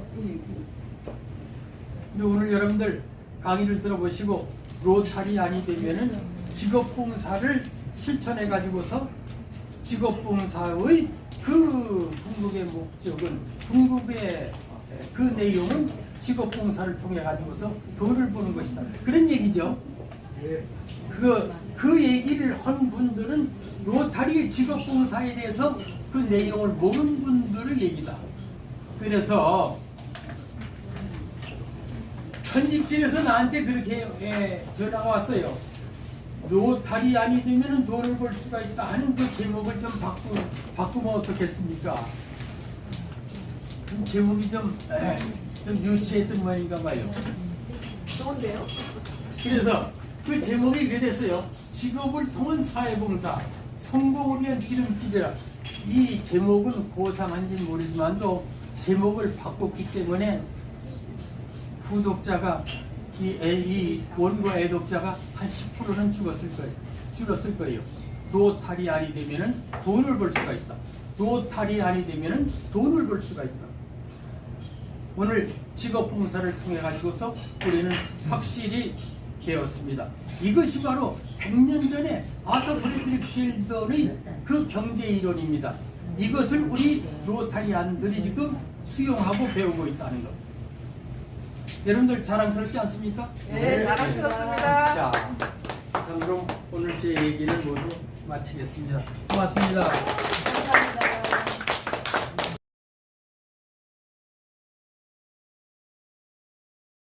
근데 오늘 여러분들 강의를 들어보시고 로타리 아니 되면은 직업봉사를 실천해 가지고서 직업봉사의 그 궁극의 목적은 궁극의 그 내용은 직업봉사를 통해 가지고서 돈을 버는 것이다. 그런 얘기죠. 그 얘기를 한 분들은 로타리의 직업봉사에 대해서 그 내용을 모르는 분들의 얘기다. 그래서 편집실에서 나한테 그렇게 전화가 왔어요. 로타리 아니 되면 돈을 벌 수가 있다 하는 그 제목을 좀 바꾸면 어떻겠습니까? 좀 제목이 좀 유치했던 모양인가 봐요. 좋은데요? 그래서 그 제목이 이렇게 됐어요. 직업을 통한 사회봉사, 성공을 위한 기름집이라. 이 제목은 고상한지는 모르지만도 제목을 바꿨기 때문에 구독자가 이 원고 애독자가 한 10%는 줄었을 거예요. 로타리 아니 되면은 돈을 벌 수가 있다. 로타리 아니 되면은 돈을 벌 수가 있다. 오늘 직업봉사를 통해 가지고서 우리는 확실히 배웠습니다. 이것이 바로 100년 전에 아서 프레드릭 쉘던의 그 경제 이론입니다. 이것을 우리 로타리안들이 지금 수용하고 배우고 있다는 것. 여러분들 자랑스럽지 않습니까? 네, 자랑스럽습니다. 자, 그럼 오늘 제 얘기를 모두 마치겠습니다. 고맙습니다. 감사합니다.